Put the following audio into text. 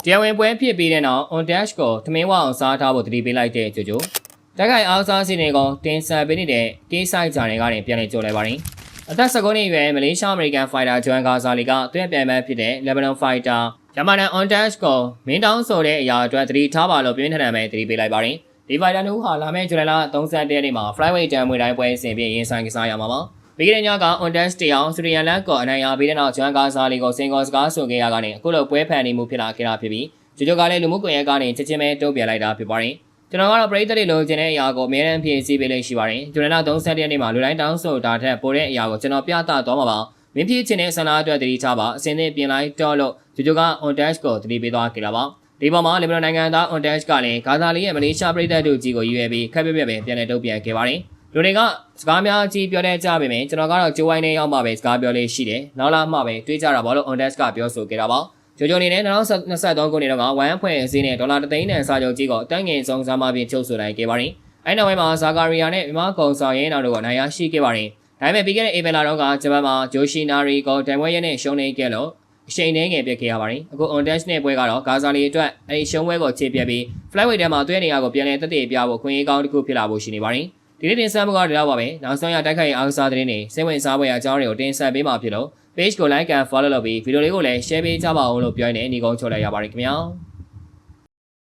တရားဝင်ပွဲဖြစ်ပြီးတဲ့နောက် on dash ကိုထမင်းဝအောင်စားထားဖို့တတိပေးလိုက်တဲ့ကြိုကြိုတက်ခိုင်အားစားစီတွေကိုတင်ဆက်ပေးနေတဲ့ကေးဆိုင်ဂျာတွေကနေပြန်လည်ကြိုလိုက်ပါတယ်အသက်19နှစ်အရွယ်မလေးရှားအမေရိကန်ဖိုင်တာဂျွမ်ကာဇာလီကသူ့ရဲ့ပြိုင်ပွဲဖြစ်တဲ့ Lebanon Fighter ဂျမန် on dash ကိုမင်းတောင်းဆိုတဲ့အရာအတွက်တတိထားပါလို့ပြင်းထန်တယ်ပဲတတိပေးလိုက်ပါတယ်ဒီဖိုင်တာတို့ဟာလာမယ့်ဇူလိုင်လ31ရက်နေ့မှာ flyweight တန်မွေတိုင်းပွဲအစဉ်ပြည့်ရင်ဆိုင်ကစားရမှာပါပြီးခဲ့တဲ့ညက on dash တရားစရီယန်လက်ကိုအနိုင်ရပြီးတဲ့နောက်ဂျွမ်ကာဇာလီကိုစင်ကောစကားဆိုခဲ့ရကနေအခုလိုပွဲဖန်နေမှုဖြစ်လာခဲ့တာဖြစ်ပြီးဂျိုဂျိုကလည်းလူမှုကွန်ရက်ကနေချက်ချင်းပဲတုံ့ပြန်လိုက်တာဖြစ်ပါတယ်ကျွန်တော်ကတော့ပရိသတ်တွေလိုချင်တဲ့အရာကိုအများအားဖြင့်စီးပေးလို့ရှိပါတယ်ဇူလိုင်လ31ရက်နေ့မှာလူတိုင်းတောင်းဆိုတာထက်ပိုတဲ့အရာကိုကျွန်တော်ပြသသွားမှာပါမင်းဖြစ်ချင်တဲ့ဆန္ဒအတွက်တတိထားပါအစင်းနဲ့ပြင်လိုက်တော့လို့ဂျိုဂျိုက on dash ကိုတတိပေးသွားခဲ့တာပါဒီပေါ်မှာလီဘနွန်နိုင်ငံသား on dash ကလည်းဂါဇာလီရဲ့မလေးရှားပရိသတ်တို့ကြီးကိုရည်ရွယ်ပြီးခက်ပြပြပဲပြန်လည်တုံ့ပြန်ခဲ့ပါတယ်လူတွေကစကားများကြီးပြောတဲ့ကြပါမယ်ကျွန်တော်ကတော့ဂျိုဝိုင်းနဲ့ရောက်မှပဲစကားပြောလေးရှိတယ်နောက်လာမှပဲတွေးကြတာပေါ့လို့ on dash ကပြောဆိုခဲ့တာပါဂျိုဂျိုနေနဲ့2023ခုနှစ်တော့ဝမ်အဖွဲ့အစည်းနဲ့ဒေါ်လာ3သိန်းနဲ့စာချုပ်ကြီးကိုအတန်းငယ်ဆုံးစားမပြင်ချုပ်ဆိုနိုင်ခဲ့ပါတယ်။အဲဒီနောက်ပိုင်းမှာဇာကာရီယာနဲ့မြန်မာကုံဆောင်ရဲနောက်တို့ကနိုင်ရရှိခဲ့ပါတယ်။ဒါပေမဲ့ပြီးခဲ့တဲ့ဧပြီလတော့ကဂျပန်မှာဂျိုရှိနာရီကိုတိုင်ဝမ်ရဲနဲ့ရှုံးနေခဲ့လို့အချိန်နှဲငယ်ပြစ်ခဲ့ရပါတယ်။အခု on dash နဲ့ပွဲကတော့ဂါဇာလီအတွက်အဲဒီရှုံးပွဲကိုခြေပြက်ပြီး flyweight ထဲမှာသွေးနေရကိုပြန်လည်တက်တည်ပြဖို့ခွင့်ရေးကောင်းတစ်ခုဖြစ်လာဖို့ရှိနေပါတယ်။ဒီနေ့တင်ဆက်မှုကတော့ဒီလောက်ပါပဲ။နောက်ဆုံးရတိုက်ခိုက်အားစားတဲ့နေစိတ်ဝင်စားဖွယ်အကြောင်းတွေကိုတင်ဆက်ပေးမှာဖြစ်လို့page ကို like and follow လုပ်ပြီးဗီဒီယိုလေးကိုလည်း share ပေးကြပါဦးလို့ပြောရင်းနဲ့ညီကုန်းချုပ်လိုက်ရပါတယ်ခင်ဗျာ